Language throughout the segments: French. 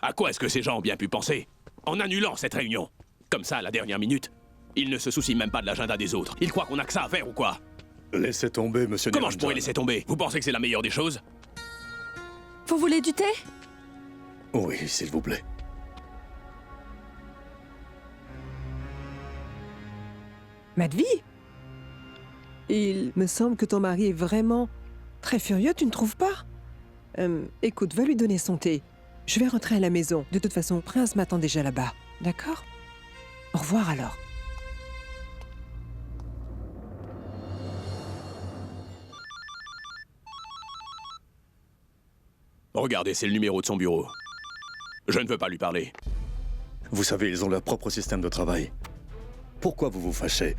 À quoi est-ce que ces gens ont bien pu penser en annulant cette réunion? Comme ça, à la dernière minute, ils ne se soucient même pas de l'agenda des autres. Ils croient qu'on a que ça à faire ou quoi? Laissez tomber, monsieur Comment Niranjan. je pourrais laisser tomber? Vous pensez que c'est la meilleure des choses? Vous voulez du thé? Oui, s'il vous plaît. Madhvi? Il me semble que ton mari est vraiment très furieux, tu ne trouves pas? Écoute, va lui donner son thé. Je vais rentrer à la maison. De toute façon, Prince m'attend déjà là-bas. D'accord? Au revoir alors. Regardez, c'est le numéro de son bureau. Je ne veux pas lui parler. Vous savez, ils ont leur propre système de travail. Pourquoi vous vous fâchez?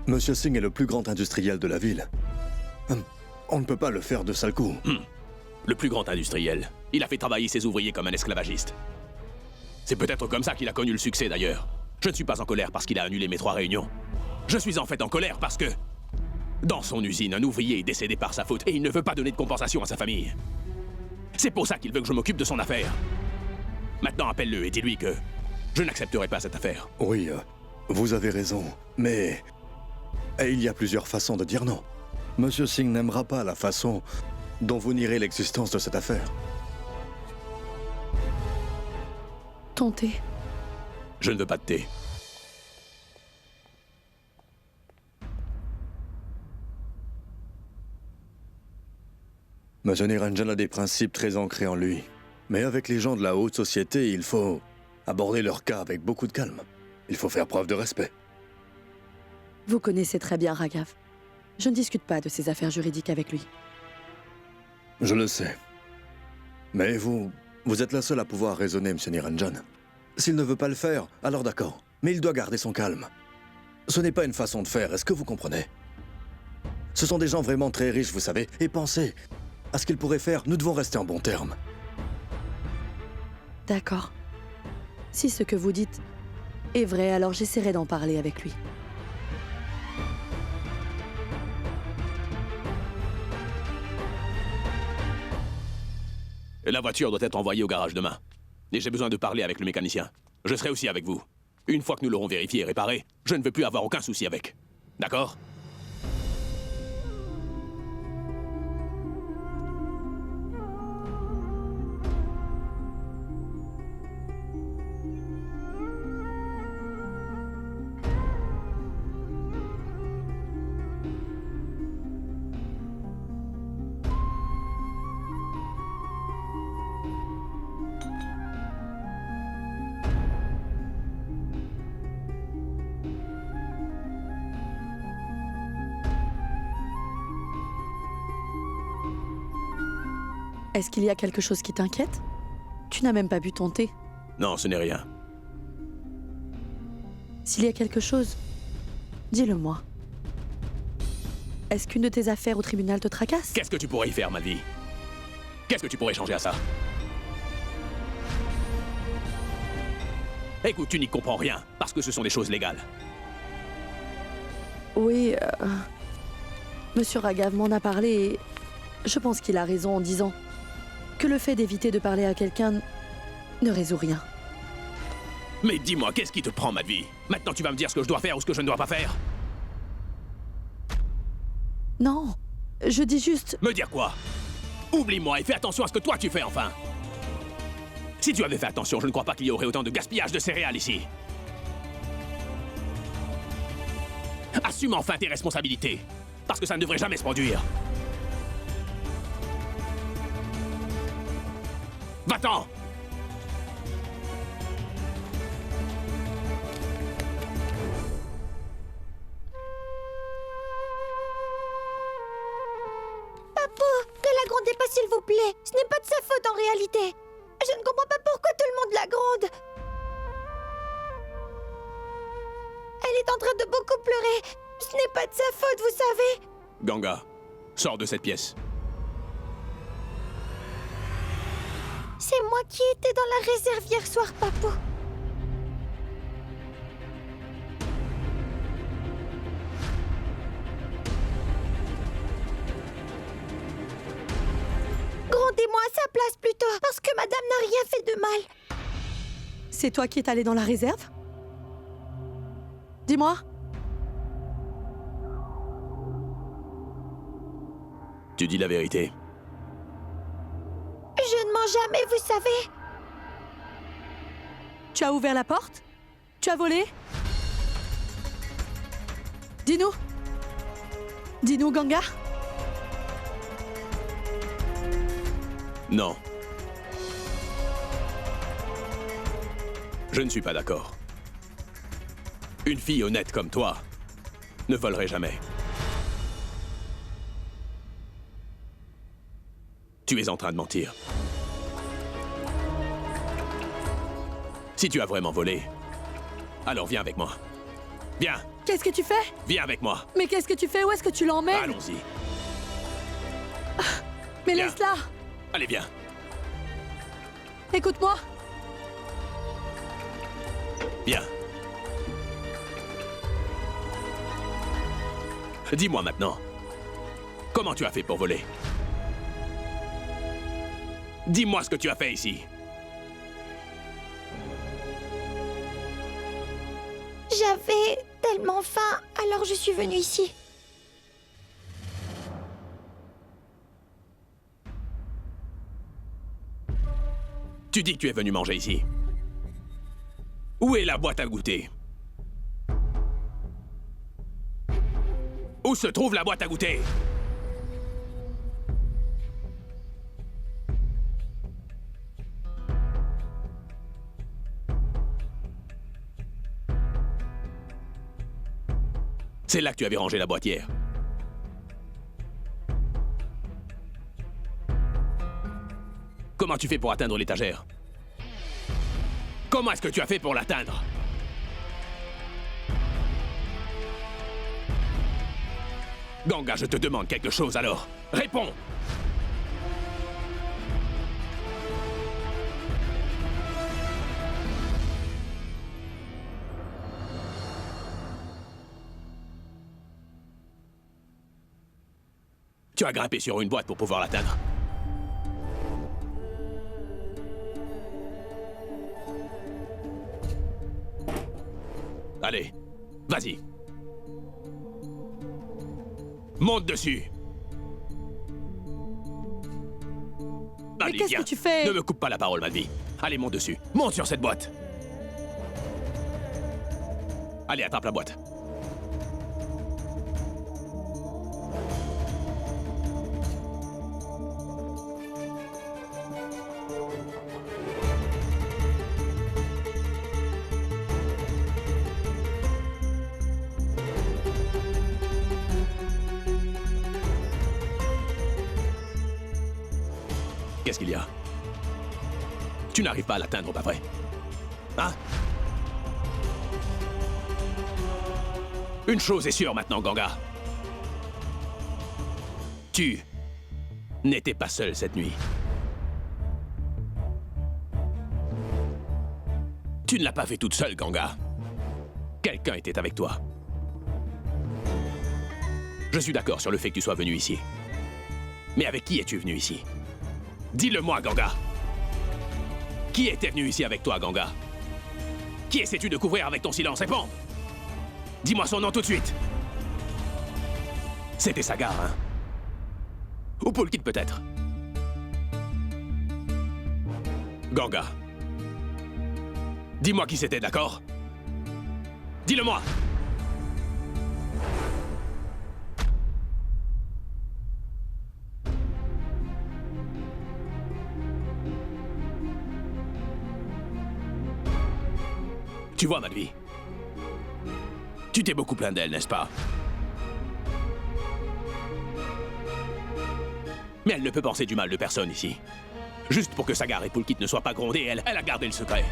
Monsieur Singh est le plus grand industriel de la ville. On ne peut pas le faire de sale coup. Le plus grand industriel. Il a fait travailler ses ouvriers comme un esclavagiste. C'est peut-être comme ça qu'il a connu le succès d'ailleurs. Je ne suis pas en colère parce qu'il a annulé mes 3 réunions. Je suis en fait en colère parce que... dans son usine, un ouvrier est décédé par sa faute et il ne veut pas donner de compensation à sa famille. C'est pour ça qu'il veut que je m'occupe de son affaire. Maintenant, appelle-le et dis-lui que je n'accepterai pas cette affaire. Oui, vous avez raison, mais... Et il y a plusieurs façons de dire non. Monsieur Singh n'aimera pas la façon dont vous nierez l'existence de cette affaire. Ton thé. Je ne veux pas de thé. Monsieur Niranjan a des principes très ancrés en lui. Mais avec les gens de la haute société, il faut aborder leur cas avec beaucoup de calme. Il faut faire preuve de respect. Vous connaissez très bien Raghav. Je ne discute pas de ses affaires juridiques avec lui. Je le sais. Mais vous êtes la seule à pouvoir raisonner, monsieur Niranjan. S'il ne veut pas le faire, alors d'accord. Mais il doit garder son calme. Ce n'est pas une façon de faire, est-ce que vous comprenez? Ce sont des gens vraiment très riches, vous savez. Et pensez à ce qu'ils pourraient faire, nous devons rester en bons termes. D'accord. Si ce que vous dites est vrai, alors j'essaierai d'en parler avec lui. La voiture doit être envoyée au garage demain. Et j'ai besoin de parler avec le mécanicien. Je serai aussi avec vous. Une fois que nous l'aurons vérifié et réparé, je ne veux plus avoir aucun souci avec. D'accord? Est-ce qu'il y a quelque chose qui t'inquiète? Tu n'as même pas bu ton thé. Non, ce n'est rien. S'il y a quelque chose, dis-le-moi. Est-ce qu'une de tes affaires au tribunal te tracasse? Qu'est-ce que tu pourrais y faire, Madhvi? Qu'est-ce que tu pourrais changer à ça? Écoute, tu n'y comprends rien, parce que ce sont des choses légales. Oui, Monsieur Raghav m'en a parlé et je pense qu'il a raison en disant que le fait d'éviter de parler à quelqu'un ne résout rien. Mais dis-moi, qu'est-ce qui te prend, Madhvi? Maintenant, tu vas me dire ce que je dois faire ou ce que je ne dois pas faire? Non, je dis juste... Me dire quoi? Oublie-moi et fais attention à ce que toi tu fais, enfin! Si tu avais fait attention, je ne crois pas qu'il y aurait autant de gaspillage de céréales ici. Assume enfin tes responsabilités, parce que ça ne devrait jamais se produire. Va-t'en! Papou, que la gronde est pas s'il vous plaît. Ce n'est pas de sa faute en réalité. Je ne comprends pas pourquoi tout le monde la gronde. Elle est en train de beaucoup pleurer. Ce n'est pas de sa faute, vous savez. Ganga, sors de cette pièce. C'est moi qui étais dans la réserve hier soir, Papou. Grondez-moi à sa place plutôt. Parce que madame n'a rien fait de mal. C'est toi qui es allé dans la réserve? Dis-moi. Tu dis la vérité. Je ne mens jamais, vous savez. Tu as ouvert la porte? Tu as volé? Dis-nous. Dis-nous, Ganga. Non. Je ne suis pas d'accord. Une fille honnête comme toi ne volerait jamais. Tu es en train de mentir. Si tu as vraiment volé, alors viens avec moi. Viens, Qu'est-ce que tu fais? viens avec moi. Mais qu'est-ce que tu fais? Où est-ce que tu l'emmènes? Allons-y. Mais Viens. laisse-la. Allez, viens. Écoute-moi. Viens. Dis-moi maintenant, comment tu as fait pour voler? Dis-moi ce que tu as fait ici. J'avais tellement faim, alors je suis venue ici. Tu dis que tu es venu manger ici. Où est la boîte à goûter? Où se trouve la boîte à goûter? C'est là que tu avais rangé la boîte hier. Comment tu fais pour atteindre l'étagère? Comment est-ce que tu as fait pour l'atteindre? Ganga, je te demande quelque chose alors. Réponds! Tu as grimpé sur une boîte pour pouvoir l'atteindre. Allez, vas-y. Monte dessus. Mais Allez, qu'est-ce viens. que tu fais? Ne me coupe pas la parole, Malvi. Allez, monte dessus. Monte sur cette boîte. Allez, attrape la boîte. Qu'est-ce qu'il y a? Tu n'arrives pas à l'atteindre, pas vrai? Hein? Une chose est sûre maintenant, Ganga. Tu n'étais pas seul cette nuit. Tu ne l'as pas fait toute seule, Ganga. Quelqu'un était avec toi. Je suis d'accord sur le fait que tu sois venu ici. Mais avec qui es-tu venu ici? Dis-le-moi, Ganga. Qui était venu ici avec toi, Ganga? Qui essaies-tu de couvrir avec ton silence? Réponds! Dis-moi son nom tout de suite. C'était Sagar, hein? Ou Pulkit, peut-être? Ganga. Dis-moi qui c'était, d'accord? Dis-le-moi! Tu vois, Malvi, tu t'es beaucoup plaint d'elle, n'est-ce pas? Mais elle ne peut penser du mal de personne ici. Juste pour que Sagar et Pulkit ne soient pas grondés, elle a gardé le secret.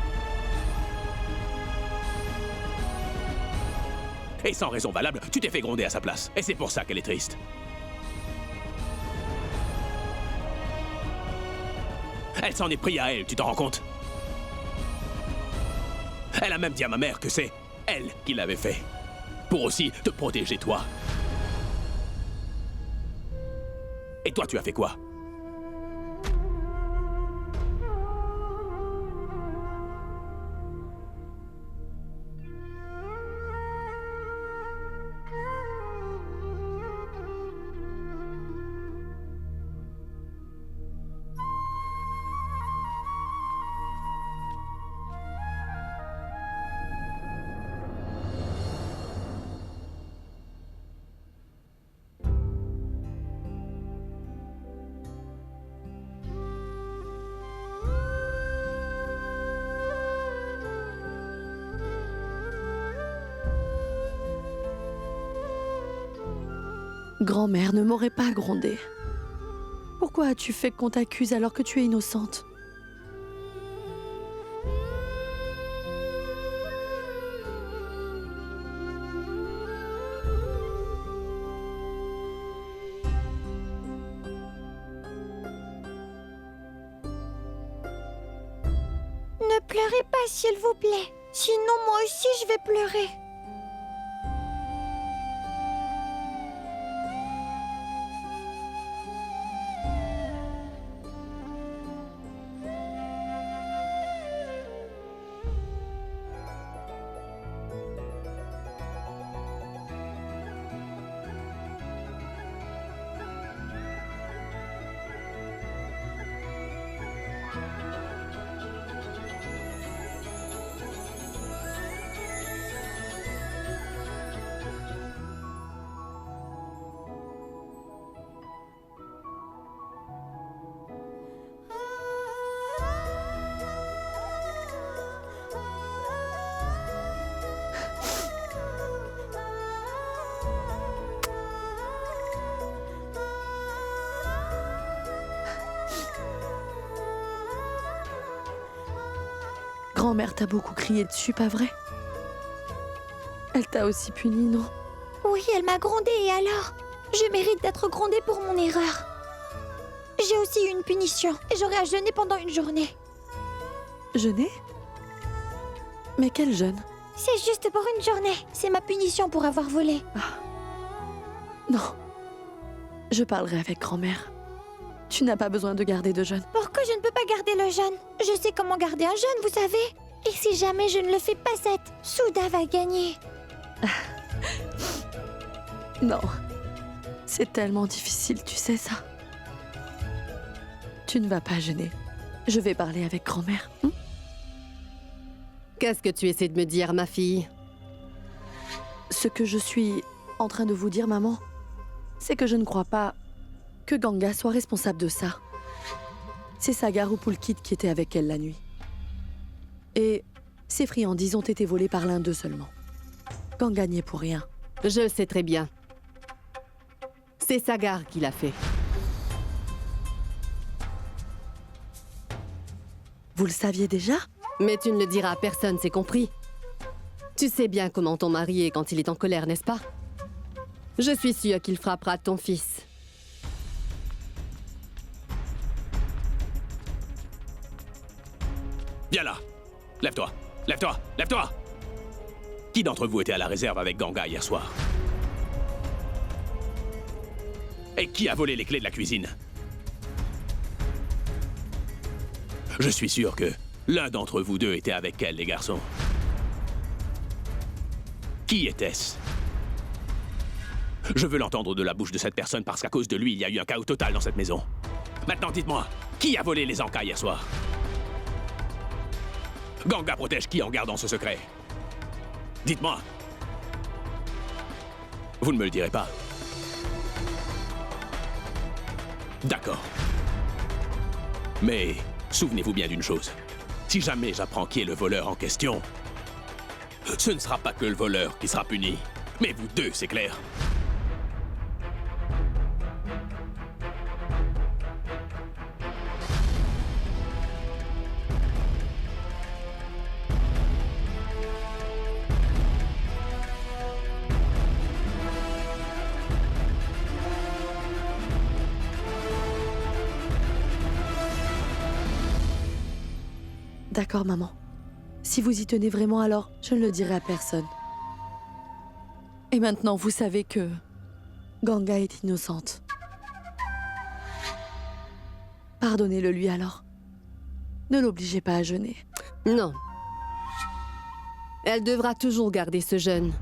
Et sans raison valable, tu t'es fait gronder à sa place. Et c'est pour ça qu'elle est triste. Elle s'en est pris à elle, tu t'en rends compte? Elle a même dit à ma mère que c'est elle qui l'avait fait. Pour aussi te protéger, toi. Et toi, tu as fait quoi? Grand-mère ne m'aurait pas grondée. Pourquoi as-tu fait qu'on t'accuse alors que tu es innocente? Ne pleurez pas, s'il vous plaît. Sinon, moi aussi, je vais pleurer. Grand-mère t'a beaucoup crié dessus, pas vrai? Elle t'a aussi puni, non? Oui, elle m'a grondée et alors? Je mérite d'être grondée pour mon erreur. J'ai aussi eu une punition et j'aurai à jeûner pendant une journée. Jeûner? Mais quel jeûne? C'est juste pour une journée. C'est ma punition pour avoir volé. Non. Je parlerai avec grand-mère. Tu n'as pas besoin de garder de jeûne. Pourquoi je ne peux pas garder le jeûne? Je sais comment garder un jeûne, vous savez. Et si jamais je ne le fais pas, cette Souda va gagner. Non. C'est tellement difficile, tu sais ça. Tu ne vas pas jeûner. Je vais parler avec grand-mère. Qu'est-ce que tu essaies de me dire, ma fille? Ce que je suis en train de vous dire, maman, c'est que je ne crois pas que Ganga soit responsable de ça. C'est Sagar ou Pulkit qui était avec elle la nuit. Et ces friandises ont été volées par l'un d'eux seulement. Ganga n'y est pour rien. Je le sais très bien. C'est Sagar qui l'a fait. Vous le saviez déjà? Mais tu ne le diras à personne, c'est compris. Tu sais bien comment ton mari est quand il est en colère, n'est-ce pas? Je suis sûre qu'il frappera ton fils. Viens là. Lève-toi. Lève-toi. Lève-toi. Qui d'entre vous était à la réserve avec Ganga hier soir? Et qui a volé les clés de la cuisine? Je suis sûr que l'un d'entre vous deux était avec elle, les garçons. Qui était-ce? Je veux l'entendre de la bouche de cette personne parce qu'à cause de lui, il y a eu un chaos total dans cette maison. Maintenant, dites-moi, qui a volé les encas hier soir? Ganga protège qui en gardant ce secret? Dites-moi. Vous ne me le direz pas. D'accord. Mais souvenez-vous bien d'une chose. Si jamais j'apprends qui est le voleur en question, ce ne sera pas que le voleur qui sera puni, mais vous deux, c'est clair? D'accord, maman. Si vous y tenez vraiment, alors je ne le dirai à personne. Et maintenant, vous savez que Ganga est innocente. Pardonnez-le lui alors. Ne l'obligez pas à jeûner. Non. Elle devra toujours garder ce jeûne.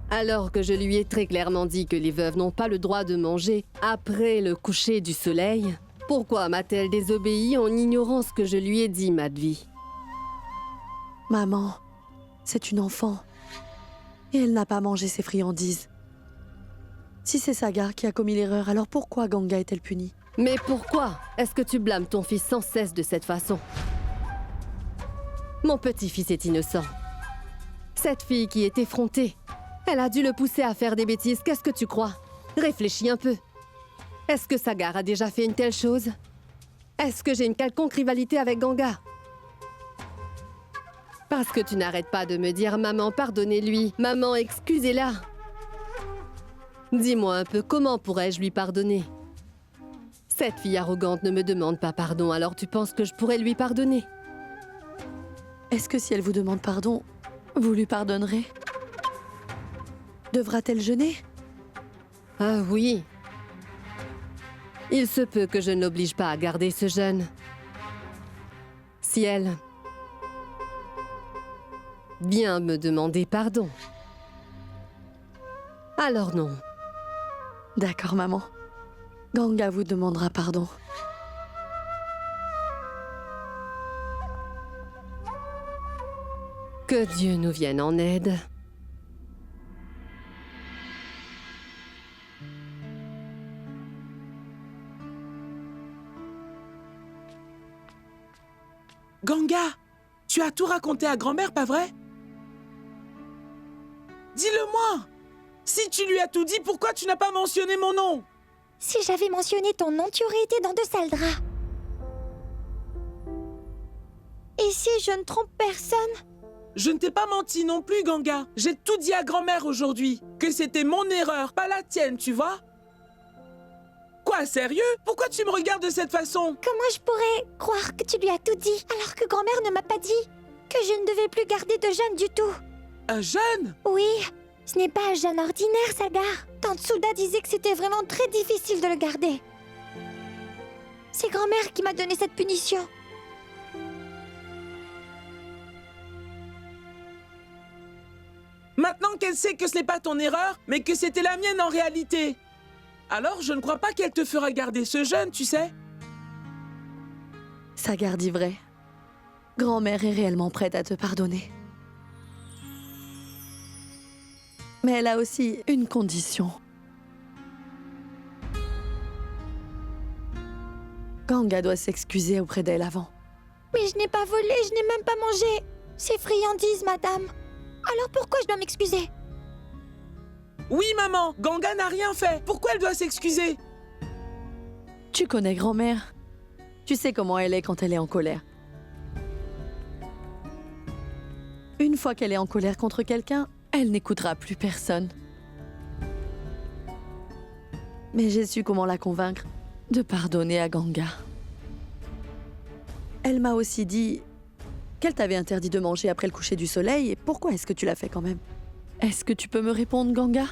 Alors que je lui ai très clairement dit que les veuves n'ont pas le droit de manger après le coucher du soleil, pourquoi m'a-t-elle désobéi en ignorant ce que je lui ai dit, Madhvi? Maman, c'est une enfant. Et elle n'a pas mangé ses friandises. Si c'est Sagar qui a commis l'erreur, alors pourquoi Ganga est-elle punie? Mais pourquoi est-ce que tu blâmes ton fils sans cesse de cette façon? Mon petit-fils est innocent. Cette fille qui est effrontée, elle a dû le pousser à faire des bêtises, qu'est-ce que tu crois? Réfléchis un peu. Est-ce que Sagar a déjà fait une telle chose? Est-ce que j'ai une quelconque rivalité avec Ganga? Parce que tu n'arrêtes pas de me dire « Maman, pardonnez-lui. Maman, excusez-la. » Dis-moi un peu, comment pourrais-je lui pardonner? Cette fille arrogante ne me demande pas pardon, alors tu penses que je pourrais lui pardonner? Est-ce que si elle vous demande pardon, vous lui pardonnerez? Devra-t-elle jeûner? Ah oui. Il se peut que je ne l'oblige pas à garder ce jeûne. Si elle vient me demander pardon, alors non. D'accord, maman. Ganga vous demandera pardon. Que Dieu nous vienne en aide. Ganga, tu as tout raconté à grand-mère, pas vrai? Dis-le-moi! Si tu lui as tout dit, pourquoi tu n'as pas mentionné mon nom? Si j'avais mentionné ton nom, tu aurais été dans de sales draps. Et si je ne trompe personne? Je ne t'ai pas menti non plus, Ganga. J'ai tout dit à grand-mère aujourd'hui. Que c'était mon erreur, pas la tienne, tu vois? Quoi, sérieux? Pourquoi tu me regardes de cette façon? Comment je pourrais croire que tu lui as tout dit, alors que grand-mère ne m'a pas dit que je ne devais plus garder de jeûne du tout? Un jeûne? Oui, ce n'est pas un jeûne ordinaire, Sagar. Tante Souda disait que c'était vraiment très difficile de le garder. C'est grand-mère qui m'a donné cette punition. Maintenant qu'elle sait que ce n'est pas ton erreur, mais que c'était la mienne en réalité. Alors, je ne crois pas qu'elle te fera garder ce jeûne, tu sais. Sagar dit vrai. Grand-mère est réellement prête à te pardonner. Mais elle a aussi une condition. Ganga doit s'excuser auprès d'elle avant. Mais je n'ai pas volé, je n'ai même pas mangé ces friandises, madame. Alors pourquoi je dois m'excuser? Oui, maman, Ganga n'a rien fait. Pourquoi elle doit s'excuser? Tu connais grand-mère. Tu sais comment elle est quand elle est en colère. Une fois qu'elle est en colère contre quelqu'un, elle n'écoutera plus personne. Mais j'ai su comment la convaincre de pardonner à Ganga. Elle m'a aussi dit qu'elle t'avait interdit de manger après le coucher du soleil, et pourquoi est-ce que tu l'as fait quand même? Est-ce que tu peux me répondre, Ganga?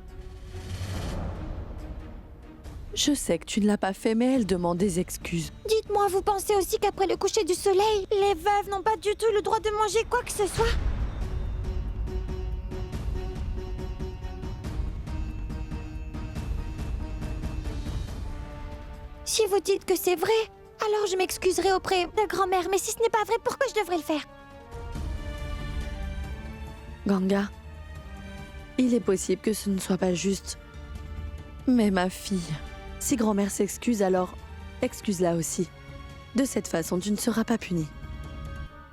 Je sais que tu ne l'as pas fait, mais elle demande des excuses. Dites-moi, vous pensez aussi qu'après le coucher du soleil, les veuves n'ont pas du tout le droit de manger quoi que ce soit? Si vous dites que c'est vrai, alors je m'excuserai auprès de grand-mère. Mais si ce n'est pas vrai, pourquoi je devrais le faire? Ganga, il est possible que ce ne soit pas juste. Mais ma fille, si grand-mère s'excuse, alors excuse-la aussi. De cette façon, tu ne seras pas punie.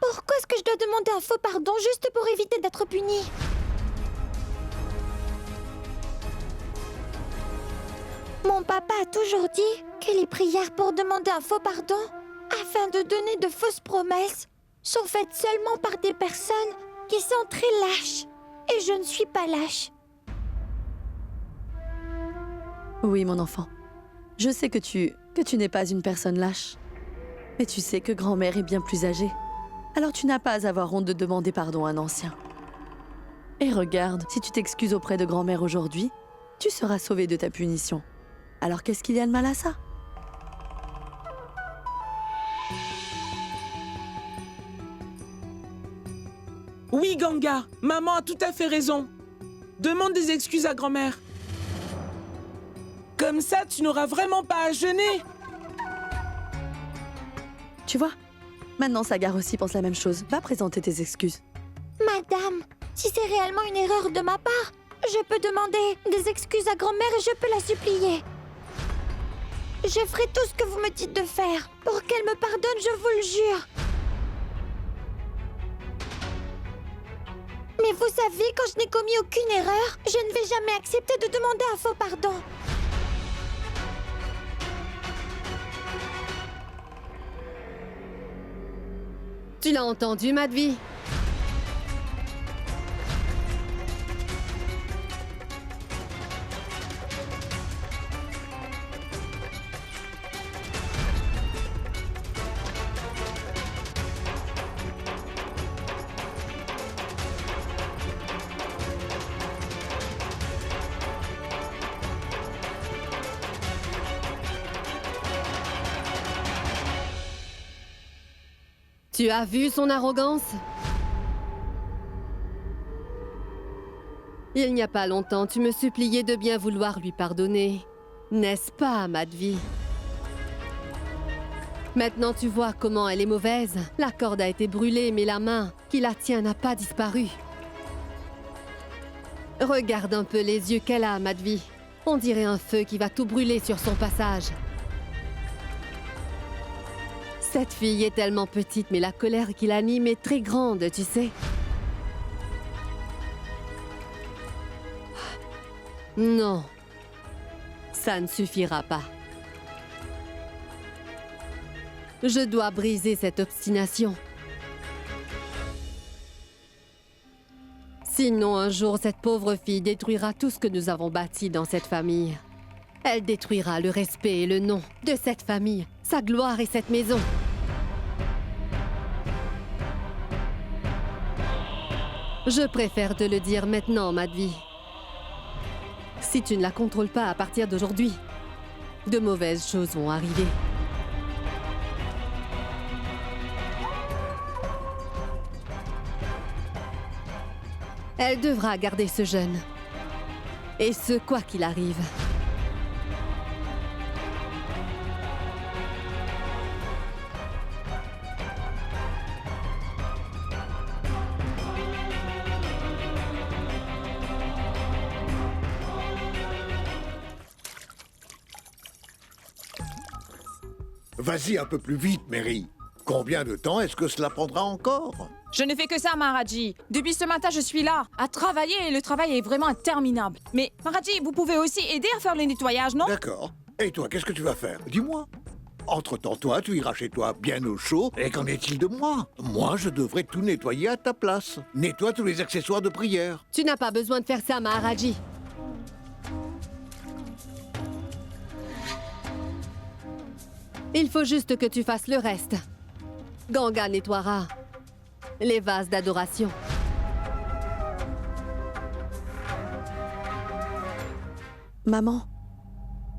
Pourquoi est-ce que je dois demander un faux pardon juste pour éviter d'être punie? Mon papa a toujours dit que les prières pour demander un faux pardon, afin de donner de fausses promesses, sont faites seulement par des personnes qui sont très lâches. Et je ne suis pas lâche. Oui, mon enfant. Je sais que tu n'es pas une personne lâche. Mais tu sais que grand-mère est bien plus âgée. Alors tu n'as pas à avoir honte de demander pardon à un ancien. Et regarde, si tu t'excuses auprès de grand-mère aujourd'hui, tu seras sauvé de ta punition. Alors qu'est-ce qu'il y a de mal à ça? Oui, Ganga, maman a tout à fait raison. Demande des excuses à grand-mère. Comme ça, tu n'auras vraiment pas à jeûner. Tu vois, maintenant Sagar aussi pense la même chose. Va présenter tes excuses. Madame, si c'est réellement une erreur de ma part, je peux demander des excuses à grand-mère et je peux la supplier. Je ferai tout ce que vous me dites de faire. Pour qu'elle me pardonne, je vous le jure. Mais vous savez, quand je n'ai commis aucune erreur, je ne vais jamais accepter de demander un faux pardon. Tu l'as entendu, Madvi? Tu as vu son arrogance? Il n'y a pas longtemps, tu me suppliais de bien vouloir lui pardonner. N'est-ce pas, Madvi? Maintenant, tu vois comment elle est mauvaise. La corde a été brûlée, mais la main qui la tient n'a pas disparu. Regarde un peu les yeux qu'elle a, Madvi. On dirait un feu qui va tout brûler sur son passage. Cette fille est tellement petite, mais la colère qui l'anime est très grande, tu sais. Non, ça ne suffira pas. Je dois briser cette obstination. Sinon, un jour, cette pauvre fille détruira tout ce que nous avons bâti dans cette famille. Elle détruira le respect et le nom de cette famille, sa gloire et cette maison. Je préfère te le dire maintenant, Madvi. Si tu ne la contrôles pas à partir d'aujourd'hui, de mauvaises choses vont arriver. Elle devra garder ce jeune. Et ce, quoi qu'il arrive. Vas-y un peu plus vite, Mary. Combien de temps est-ce que cela prendra encore? Je ne fais que ça, Maharaji. Depuis ce matin, je suis là, à travailler, et le travail est vraiment interminable. Mais, Maharaji, vous pouvez aussi aider à faire le nettoyage, non? D'accord. Et toi, qu'est-ce que tu vas faire? Dis-moi. Entre-temps, toi, tu iras chez toi bien au chaud. Et qu'en est-il de moi? Moi, je devrais tout nettoyer à ta place. Nettoie tous les accessoires de prière. Tu n'as pas besoin de faire ça, Maharaji. Il faut juste que tu fasses le reste. Ganga nettoiera les vases d'adoration. Maman,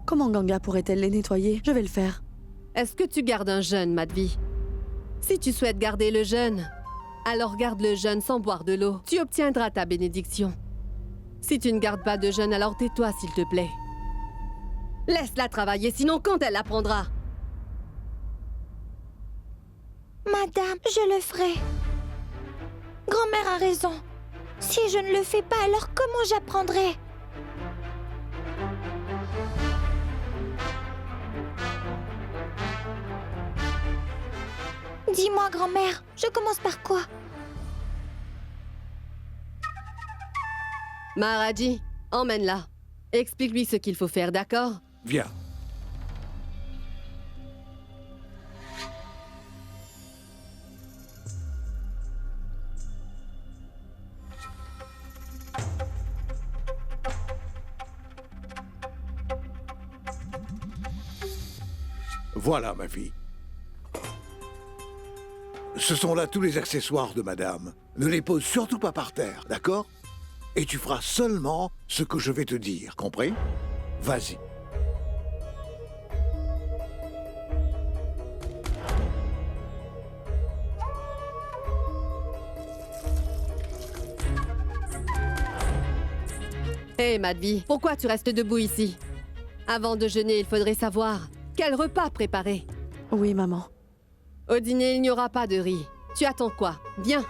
comment Ganga pourrait-elle les nettoyer? Je vais le faire. Est-ce que tu gardes un jeûne, Madvi? Si tu souhaites garder le jeûne, alors garde le jeûne sans boire de l'eau. Tu obtiendras ta bénédiction. Si tu ne gardes pas de jeûne, alors tais-toi, s'il te plaît. Laisse-la travailler, sinon quand elle apprendra? Madame, je le ferai. Grand-mère a raison. Si je ne le fais pas, alors comment j'apprendrai? Dis-moi, grand-mère, je commence par quoi? Maharaji, emmène-la. Explique-lui ce qu'il faut faire, d'accord? Viens. Voilà, ma fille. Ce sont là tous les accessoires de madame. Ne les pose surtout pas par terre, d'accord? Et tu feras seulement ce que je vais te dire, compris? Vas-y. Hé, Madvi, pourquoi tu restes debout ici? Avant de jeûner, il faudrait savoir quel repas préparer. Oui, maman. Au dîner, il n'y aura pas de riz. Tu attends quoi? Viens.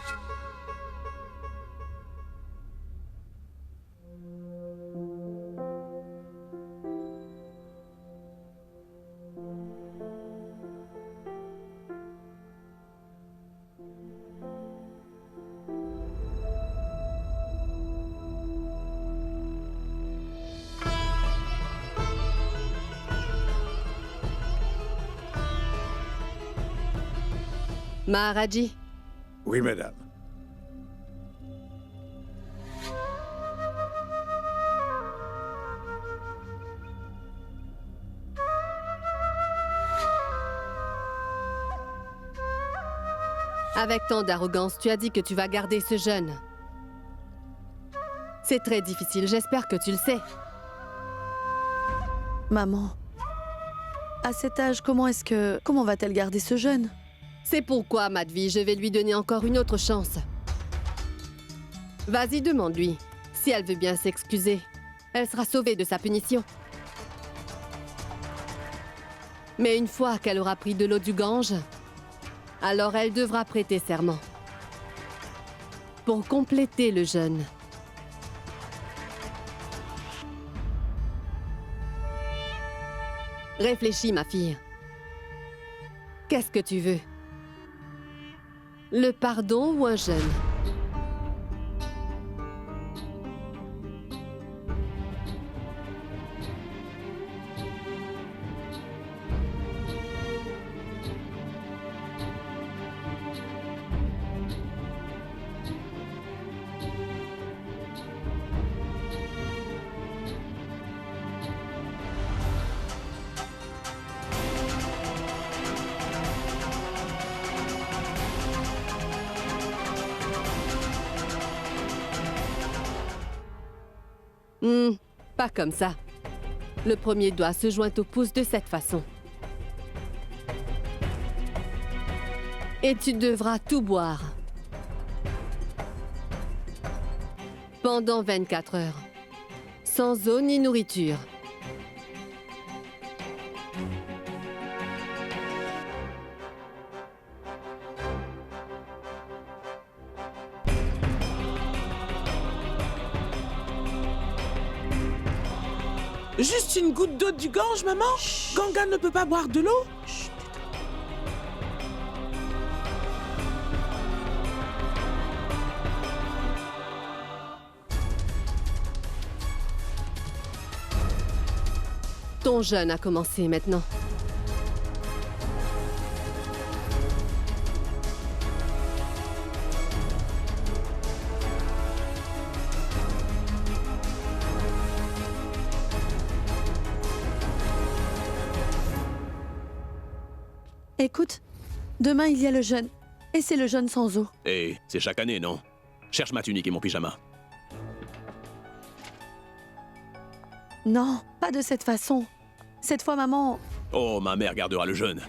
Maharaji, Oui, madame. Avec tant d'arrogance, tu as dit que tu vas garder ce jeune. C'est très difficile, j'espère que tu le sais. Maman, à cet âge, comment va-t-elle garder ce jeune? C'est pourquoi, Madvi, je vais lui donner encore une autre chance. Vas-y, demande-lui. Si elle veut bien s'excuser, elle sera sauvée de sa punition. Mais une fois qu'elle aura pris de l'eau du Gange, alors elle devra prêter serment. Pour compléter le jeûne. Réfléchis, ma fille. Qu'est-ce que tu veux? Le pardon ou un jeûne? Pas comme ça. Le premier doigt se joint au pouce de cette façon. Et tu devras tout boire. Pendant 24 heures. Sans eau ni nourriture. Juste une goutte d'eau du Gange, maman? Ganga ne peut pas boire de l'eau? Ton jeûne a commencé maintenant. Écoute, demain il y a le jeûne. Et c'est le jeûne sans eau. Et c'est chaque année, non? Cherche ma tunique et mon pyjama. Non, pas de cette façon. Cette fois, maman... Oh, ma mère gardera le jeûne.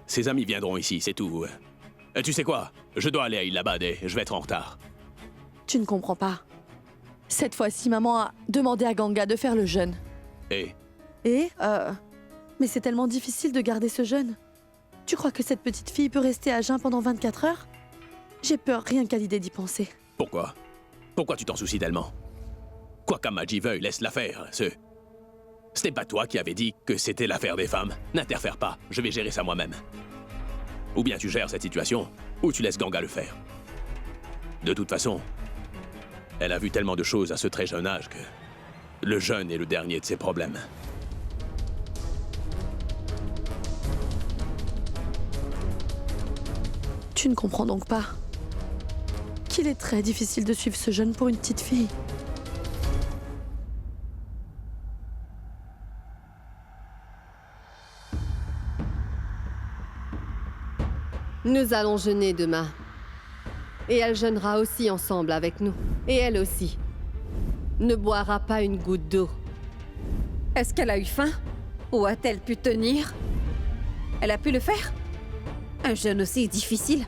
Ses amis viendront ici, c'est tout. Tu sais quoi? Je dois aller à Illabad et je vais être en retard. Tu ne comprends pas. Cette fois-ci, maman a demandé à Ganga de faire le jeûne. Et Mais c'est tellement difficile de garder ce jeûne. Tu crois que cette petite fille peut rester à jeun pendant 24 heures? J'ai peur rien qu'à l'idée d'y penser. pourquoi? Pourquoi tu t'en soucies tellement? Quoi qu'Amaji veuille, laisse-la faire. C'était pas toi qui avais dit que c'était l'affaire des femmes. N'interfère pas, je vais gérer ça moi-même. Ou bien tu gères cette situation, ou tu laisses Ganga le faire. De toute façon, elle a vu tellement de choses à ce très jeune âge que le jeûne est le dernier de ses problèmes. Tu ne comprends donc pas qu'il est très difficile de suivre ce jeûne pour une petite fille. Nous allons jeûner demain. Et elle jeûnera aussi ensemble avec nous. Et elle aussi. Ne boira pas une goutte d'eau. Est-ce qu'elle a eu faim? Ou a-t-elle pu tenir? Elle a pu le faire? Un jeûne aussi difficile?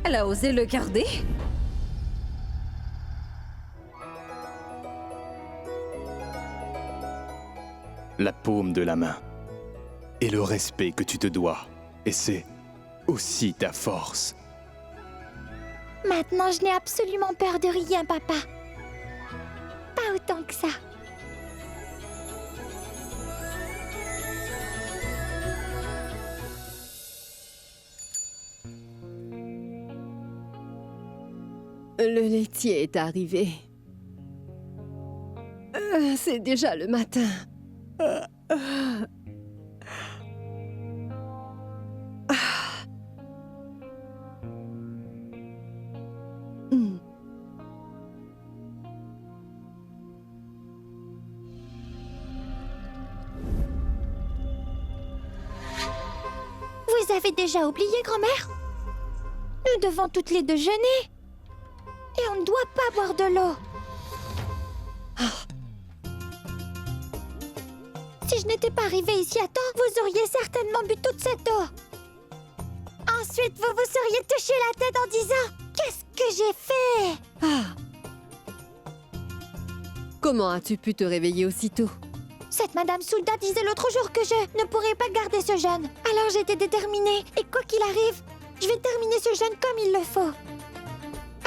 Elle a osé le garder? La paume de la main. Et le respect que tu te dois. Et c'est aussi ta force. Maintenant, je n'ai absolument peur de rien, papa. Pas autant que ça. Le laitier est arrivé. C'est déjà le matin. Vous avez déjà oublié, grand-mère? Nous devons toutes les deux jeûner. Et on ne doit pas boire de l'eau. Si je n'étais pas arrivée ici à temps, vous auriez certainement bu toute cette eau. Ensuite, vous vous seriez touché la tête en disant « Qu'est-ce que j'ai fait ?» Comment as-tu pu te réveiller aussitôt? Cette Madame Soulda disait l'autre jour que je ne pourrais pas garder ce jeûne. Alors j'étais déterminée. Et quoi qu'il arrive, je vais terminer ce jeûne comme il le faut.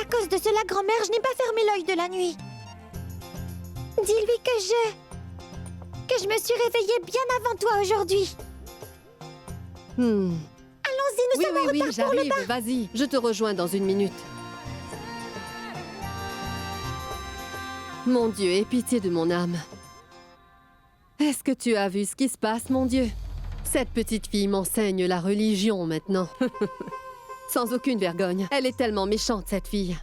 À cause de cela, grand-mère, je n'ai pas fermé l'œil de la nuit. Dis-lui que je me suis réveillée bien avant toi aujourd'hui. Allons-y, nous sommes en retard pour le bain. Vas-y, je te rejoins dans une minute. Mon Dieu, aie pitié de mon âme. Est-ce que tu as vu ce qui se passe, mon Dieu? Cette petite fille m'enseigne la religion maintenant. Sans aucune vergogne. Elle est tellement méchante, cette fille.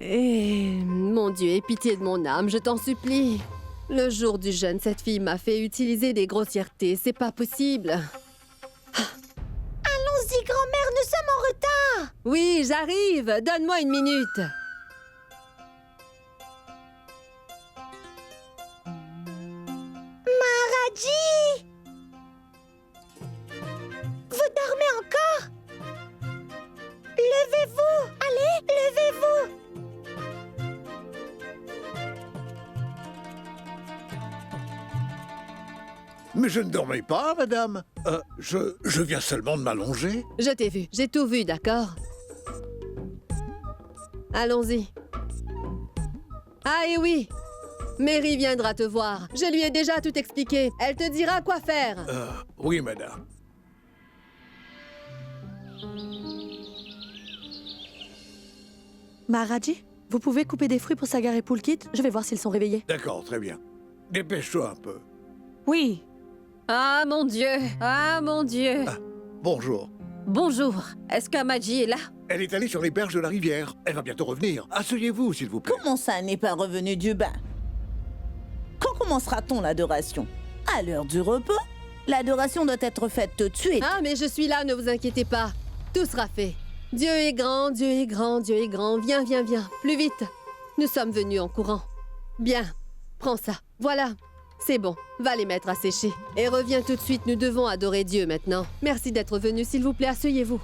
Et mon Dieu, aie pitié de mon âme, je t'en supplie. Le jour du jeûne, cette fille m'a fait utiliser des grossièretés. C'est pas possible. Allons-y, grand-mère, nous sommes en retard. Oui, j'arrive. Donne-moi une minute. Maharaji! Vous dormez encore? Levez-vous! Allez, levez-vous! Mais je ne dormais pas, madame. Je viens seulement de m'allonger. Je t'ai vu. J'ai tout vu, d'accord? Allons-y. Ah, et oui! Mary viendra te voir. Je lui ai déjà tout expliqué. Elle te dira quoi faire. Oui, madame. Maharaji, vous pouvez couper des fruits pour Sagar et Pulkit? Je vais voir s'ils sont réveillés. D'accord, très bien. Dépêche-toi un peu. Oui. Ah, mon Dieu! Ah, mon Dieu! Bonjour. Bonjour. Est-ce qu'Amadji est là? Elle est allée sur les berges de la rivière. Elle va bientôt revenir. Asseyez-vous, s'il vous plaît. Comment ça n'est pas revenu du bain? Quand commencera-t-on l'adoration? À l'heure du repos? L'adoration doit être faite tout de suite. Ah, mais je suis là, ne vous inquiétez pas. Tout sera fait. Dieu est grand, Dieu est grand, Dieu est grand. Viens, viens, viens. Plus vite. Nous sommes venus en courant. Bien. Prends ça. Voilà. C'est bon. Va les mettre à sécher. Et reviens tout de suite. Nous devons adorer Dieu maintenant. Merci d'être venu. S'il vous plaît, asseyez-vous.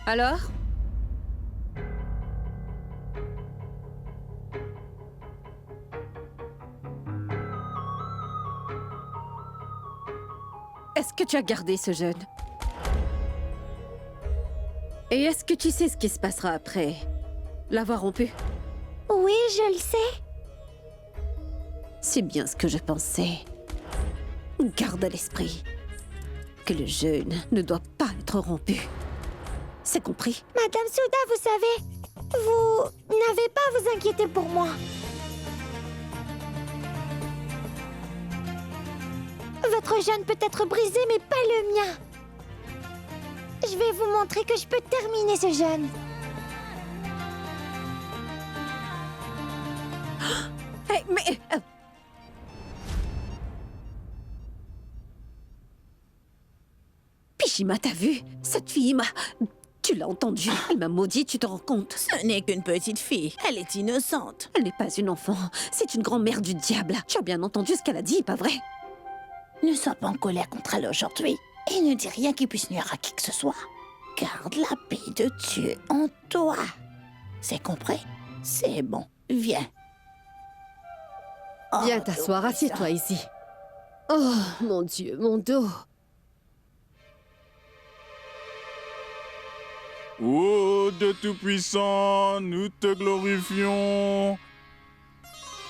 Alors? Est-ce que tu as gardé ce jeûne? Et est-ce que tu sais ce qui se passera après l'avoir rompu? Oui, je le sais. C'est bien ce que je pensais. Garde à l'esprit que le jeûne ne doit pas être rompu. C'est compris? Madame Souda, vous savez, vous n'avez pas à vous inquiéter pour moi. Votre jeûne peut être brisé, mais pas le mien. Je vais vous montrer que je peux terminer ce jeûne. Hey, mais... Pishima, t'as vu? Cette fille m'a... Tu l'as entendu. Elle m'a maudit, tu te rends compte? Ce n'est qu'une petite fille. Elle est innocente. Elle n'est pas une enfant. C'est une grand-mère du diable. Tu as bien entendu ce qu'elle a dit, pas vrai? Ne sois pas en colère contre elle aujourd'hui. Et ne dis rien qui puisse nuire à qui que ce soit. Garde la paix de Dieu en toi. C'est compris? C'est bon. Viens. Viens t'asseoir. Assieds-toi ici. Oh, mon Dieu, mon dos. Ô Dieu Tout-Puissant, nous te glorifions.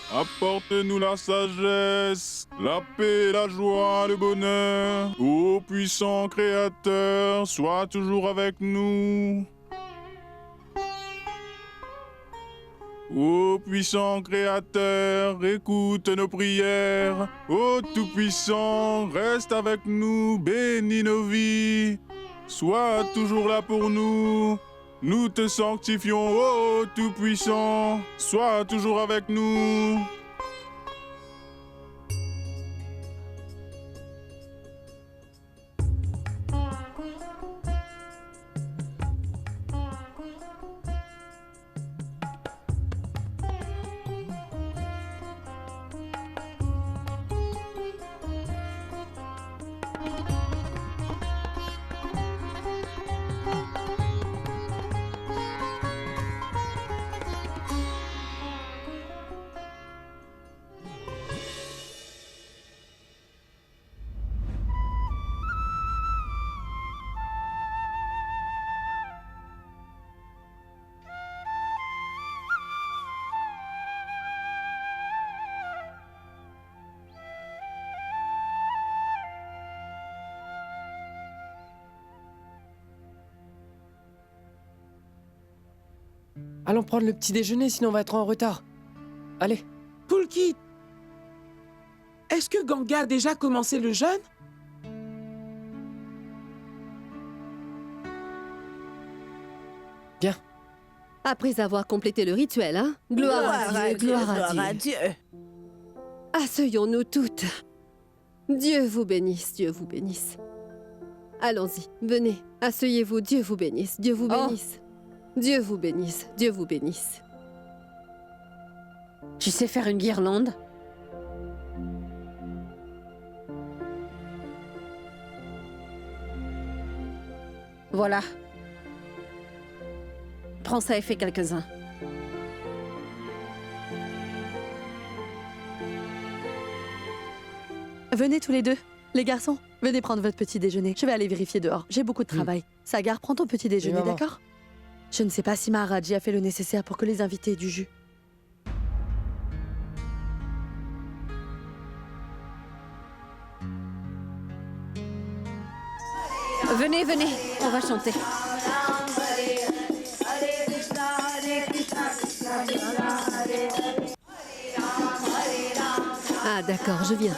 Apporte-nous la sagesse, la paix, la joie, le bonheur. Ô puissant Créateur, sois toujours avec nous. Ô puissant Créateur, écoute nos prières. Ô Tout-Puissant, reste avec nous, bénis nos vies. Sois toujours là pour nous. Nous te sanctifions, ô Tout-Puissant. Sois toujours avec nous. Allons prendre le petit déjeuner, sinon on va être en retard. Allez. Poulkit, est-ce que Ganga a déjà commencé le jeûne? Viens. Après avoir complété le rituel, hein? Gloire à Dieu, gloire à Dieu. Asseyons-nous toutes. Dieu vous bénisse, Dieu vous bénisse. Allons-y, venez, asseyez-vous, Dieu vous bénisse, Dieu vous bénisse. Dieu vous bénisse, Dieu vous bénisse. Tu sais faire une guirlande? Voilà. Prends ça et fais quelques-uns. Venez tous les deux. Les garçons, venez prendre votre petit déjeuner. Je vais aller vérifier dehors. J'ai beaucoup de travail. Sagar, prends ton petit déjeuner, d'accord? Je ne sais pas si Maharaji a fait le nécessaire pour que les invités aient du jus. Venez, venez, on va chanter. Ah d'accord, je viens.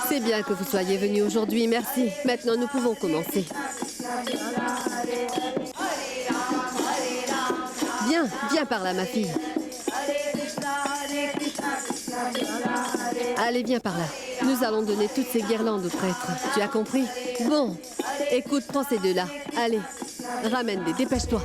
C'est bien que vous soyez venus aujourd'hui, merci. Maintenant, nous pouvons commencer. Viens, viens par là, ma fille. Allez, viens par là. Nous allons donner toutes ces guirlandes au prêtre. Tu as compris? Bon, écoute, prends ces deux-là. Allez, ramène-les, dépêche-toi.